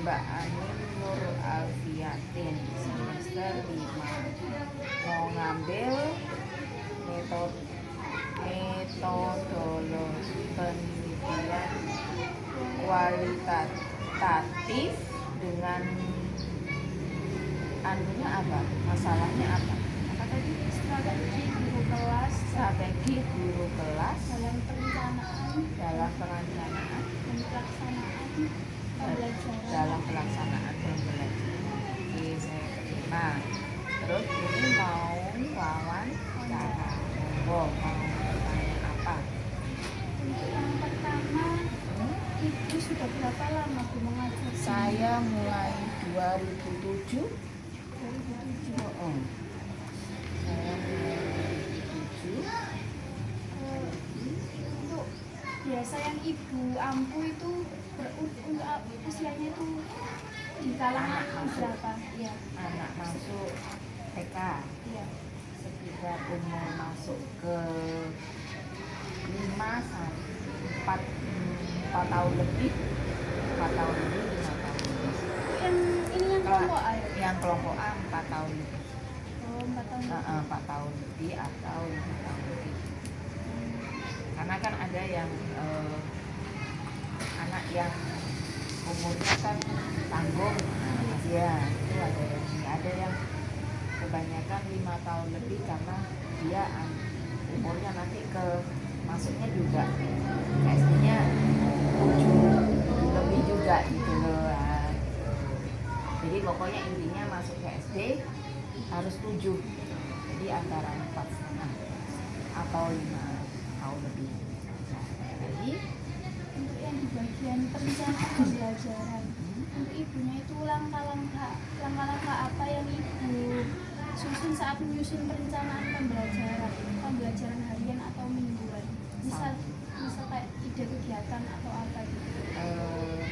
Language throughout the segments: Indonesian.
Mbak Anin Nur Alfiatin, semester 5, mau ngambil metodologi penelitian kualitatif dengan anunya apa? Masalahnya apa? Apa tadi? Strategi guru kelas dalam perencanaan dalam pelaksanaan pembelajaran. Oke, saya terima. Terus ini mau wawancara. Mau bertanya apa? Untuk yang pertama, Ibu sudah berapa lama Bu mengajar? Saya mulai 2007. 2007. Saya mulai 2007. Untuk biasa yang Ibu ampu itu usianya itu di kalangan berapa? Ya. Anak masuk TK. Iya. Sekitar umur masuk ke 5 sampai 4 tahun lebih. 5 tahun lebih. Ini yang kelompok A ya? Yang kelompok A 4 tahun lebih. Oh, 4 tahun. 4 tahun lebih atau 5 tahun lebih. Karena kan ada yang anak yang umurnya kan tanggung, ya itu ada yang kebanyakan 5 tahun lebih karena dia umurnya nanti ke masuknya juga SD-nya 7 lebih juga gitu loh. Jadi pokoknya intinya masuk ke SD harus 7, jadi antara 4,5 atau 5 tahun lebih. Jadi Untuk yang di bagian perencanaan pembelajaran, untuk Ibunya itu langkah-langkah apa yang Ibu susun saat menyusun perencanaan pembelajaran harian atau mingguan? Misal kayak ide kegiatan atau apa gitu.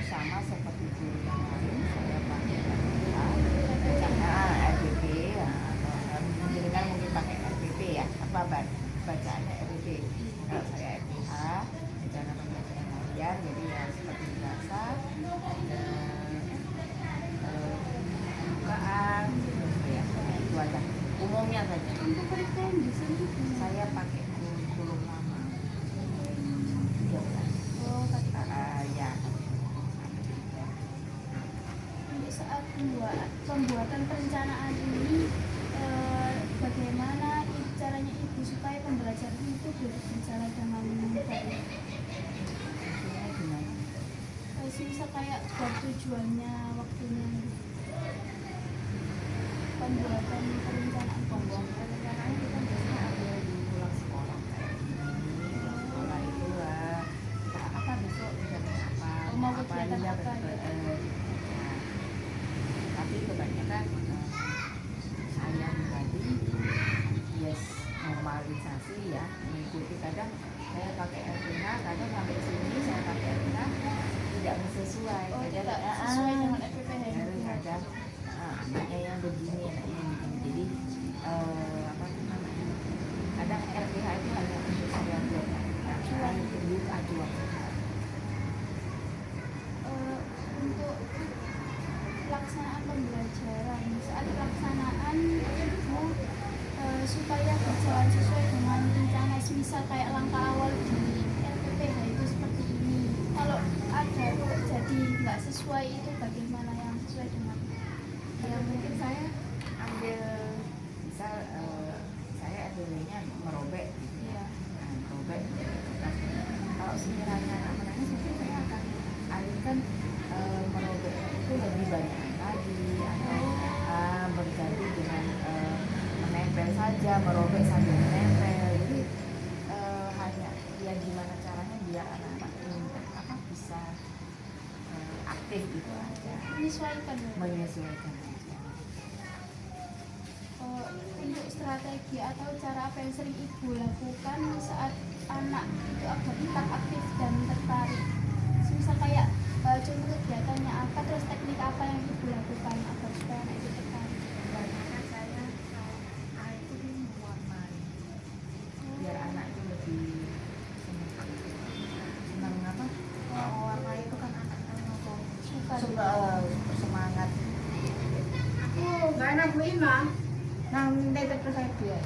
Sama seperti guru yang lain, saya pakai RPP ya, atau dengan mungkin pakai RPP ya, apa bacaannya RPP. Kalau saya RPH, rencana pembelajaran harian, jadi ya seperti biasa ada pembukaan ya, itu aja umumnya saja. Saya pakai kurikulum lama. Ya. Untuk saat pembuatan perencanaan ini, bagaimana caranya Ibu supaya pembelajaran itu berjalan dengan baik? Bisa kayak buat tujuannya, waktunya. Pembuatan perencanaan Kita biasanya ambil di pulang sekolah kayak gini. Sekolah itu apa besok apa Mau kegiatan apa ya? Tapi kebanyakan saya pribadi normalisasi ya, mengikuti. Kadang saya pakai RPH, kadang sampai sini saya pakai RPH tidak sesuai. Tidak sesuai dengan RPPH. Kadang anaknya yang begini, jadi apa namanya? Kadang RPH itu hanya untuk saya buat acuan. Untuk pelaksanaan pembelajaran, saat pelaksanaan Ibu supaya berjalan sesuai dengan rencana, misal kayak langkah awal di RPPH itu seperti ini. Kalau ada jadi nggak sesuai, itu bagaimana yang sesuai dengan Mungkin saya ambil misal saya RPP-nya merobek gitu ya. Merobek. Kalau sekiranya anak menangis mungkin saya akan alihkan merobek itu lebih banyak lagi, atau berganti dengan menempel saja, merobek sambil menempel. Jadi hanya ya gimana caranya biar anak-anak ini bisa aktif gitu aja. menyesuaikan. Untuk strategi atau cara apa yang sering Ibu lakukan saat anak itu agar aktif dan tertarik? Misal kayak contoh kegiatannya apa, terus teknik apa yang Ibu lakukan agar supaya anak itu tertarik? Kebanyakan saya itu mewarnai biar anak itu lebih senang mewarnai itu kan anak kan langsung suka super semangat. Gak enak Bu Ima. Nah, minta terus saya dia.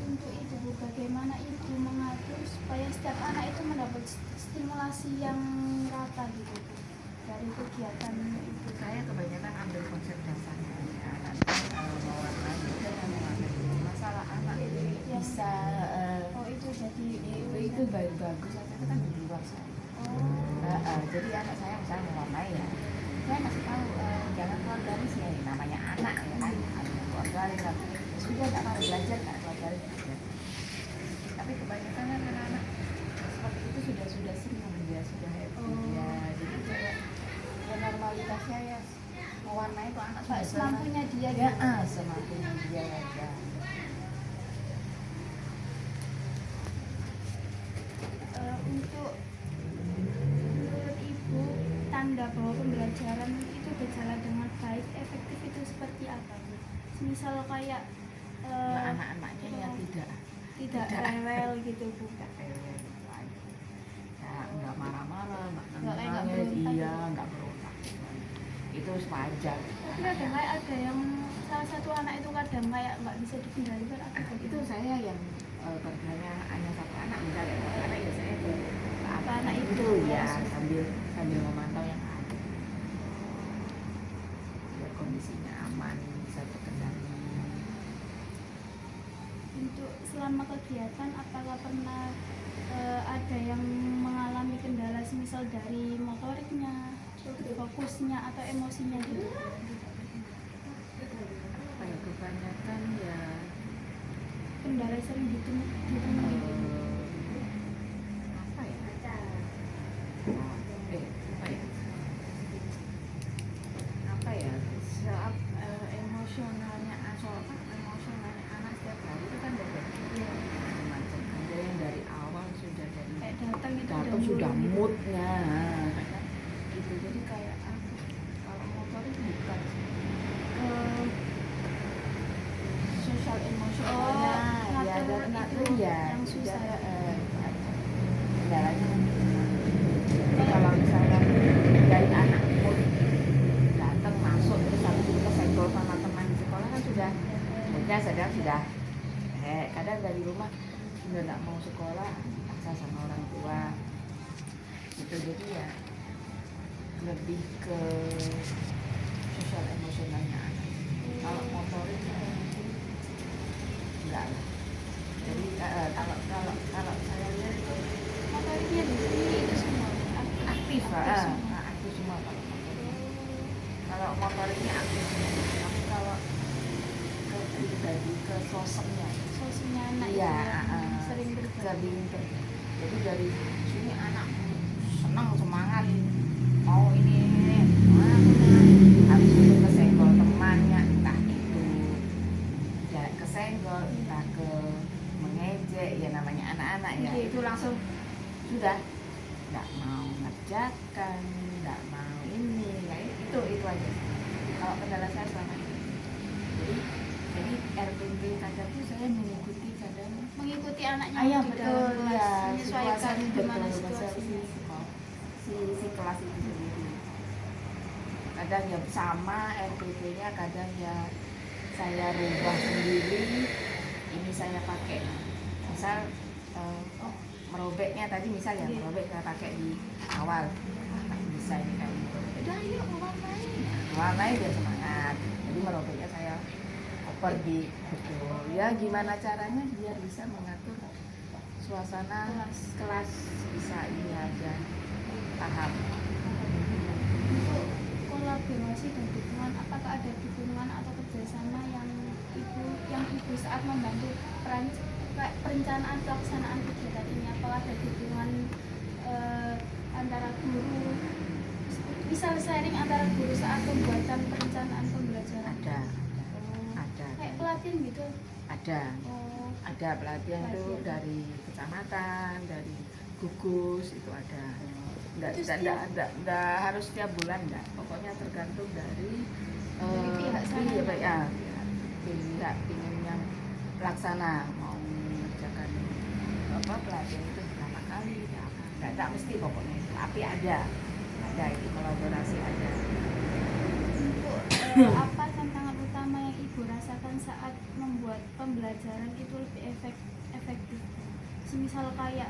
Untuk itu Bu, bagaimana Ibu mengatur supaya setiap anak itu mendapat stimulasi yang rata gitu Bu, dari kegiatan Ibu? Saya kebanyakan ambil konsep dasarnya ya, nanti mewarnai dan mewarnai masalah anak bisa Oh itu jadi itu bagus aja itu kan di luar saya. Jadi anak saya misalnya mewarnai ya, saya kasih tahu jangan keluar dari sini, namanya anak ya kan, keluar dari sudah tak mau belajar tak keluar dari belajar. Tapi kebanyakan kan anak-anak seperti itu sudah senang dia, sudah happy dia, jadi kayak ya normalitasnya ya mewarnai itu anak sudah semampunya dia ya, gitu. semampunya dia aja. Untuk menurut Ibu, tanda bahwa pembelajaran itu berjalan dengan baik, efektif itu seperti apa Bu? Misal kayak Ya, anak-anaknya ya tidak rewel gitu Bu. tidak rewel itu aja. Ya nggak marah-marah, nggak Nggak nangis, berontak. iya nggak berontak. Itu wajar. Tapi kadang kayak ada yang salah satu anak itu kadang kayak nggak bisa dikendalikan atau Itu saya yang kerjanya hanya satu anak misalnya satu anak ya saya ke anak itu ya langsung. sambil memantau yang ada biar kondisinya aman bisa terkendali. Untuk selama kegiatan apakah pernah ada yang mengalami kendala semisal dari motoriknya, fokusnya atau emosinya gitu? Apa ya kebanyakan ya Kendala sering ditemui gitu. apa ya apa ya soal emosionalnya emosionalnya anak setiap hari itu kan beda macam ada yang dari awal sudah dari Kayak datang itu datang udah sudah mulai. moodnya gitu jadi kayak aku kalau motor itu bukan ke sosial emosionalnya Oh, ya ngatur dan itu ya yang susah. kendalanya jadi kalau misalnya dari anak mood datang masuk terus habis itu kesenggol sama teman di sekolah kan sudah moodnya sedang sudah kadang dari rumah sudah nggak mau sekolah paksa sama orang tua gitu jadi ya lebih ke sosial emosionalnya anak. Kalau motorik ya enggak lah jadi kalau saya lihat itu Motoriknya di sini itu semua aktif semua. aktif semua kalau motoriknya. Kalau motoriknya aktif semua tapi kalau ke pribadi ke sosoknya Sosialnya anak iya itu yang sering berbagi. jadi dari sini anak senang semangat mau ini habis itu kesenggol temannya entah itu ya kesenggol entah ke mengejek ya namanya anak-anak ya Iya. itu langsung sudah nggak mau ngerjakan nggak mau ini ya itu aja kalau kendala saya selama ini jadi RPP kadang tuh saya Mengikuti anaknya Iya di dalam betul kelas, ya menyesuaikan gimana situasinya. si kelas itu sendiri kadang ya sama RPP-nya kadang ya saya rubah sendiri ini saya pakai misal merobeknya tadi misal ya Iya. merobek saya pakai di awal bisa ini kan udah yuk warnai biar semangat jadi merobeknya saya pergi betul ya gimana caranya biar bisa mengatur suasana kelas bisa ini aja paham. Untuk kolaborasi dan dukungan, apakah ada dukungan atau kerjasama yang ibu saat membantu perencanaan pelaksanaan kegiatan ini? Apakah ada dukungan antara guru, misal sharing antara guru saat pembuatan perencanaan pembelajaran? Ada Kayak pelatihan gitu? Ada pelatihan itu dari kecamatan dari gugus itu ada nggak harus setiap bulan nggak pokoknya tergantung dari pihak sana pihak yang pelaksana mau mengerjakan pelatihan itu berapa kali nggak mesti pokoknya itu tapi ada itu kolaborasi apa tantangan utama yang ibu rasakan saat membuat pembelajaran itu lebih efektif? Semisal kayak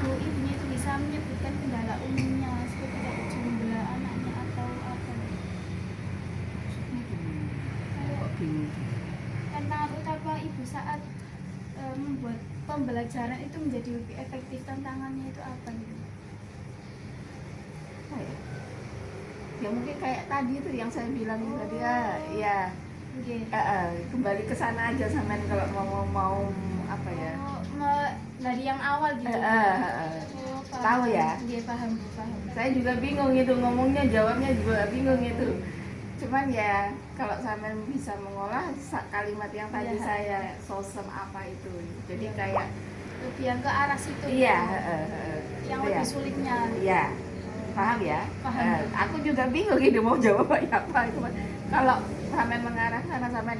ibunya itu bisa menyebutkan kendala umumnya seperti kayak jumlah anaknya atau apa. Kok bingung? Tantangan utama ibu saat membuat pembelajaran itu menjadi lebih efektif, tantangannya itu apa gitu? Apa ya? Ya mungkin kayak tadi tuh yang saya bilang itu tadi ya Oke. kembali ke sana aja sampean kalau mau apa ya? Dari yang awal gitu. Oh, paham. Tahu ya? Iya, paham. Saya juga bingung itu ngomongnya, jawabnya juga bingung itu. Cuman ya kalau sampean bisa mengolah kalimat yang tadi Iya. saya sosem apa itu. Jadi kayak Lebih yang ke arah situ. iya, Yang itu lebih ya. sulitnya. Iya. Paham ya? Paham. Aku juga bingung ini mau jawab apa itu. Kalau sampean mengarah sana sampean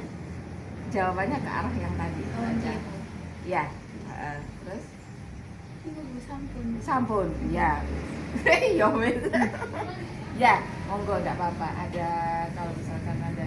jawabannya ke arah yang tadi. Oh, aja. gitu. Ya. Terus Ibu sampun. sampun, ya. Ya wes. Ya, monggo enggak apa-apa. Ada kalau misalkan ada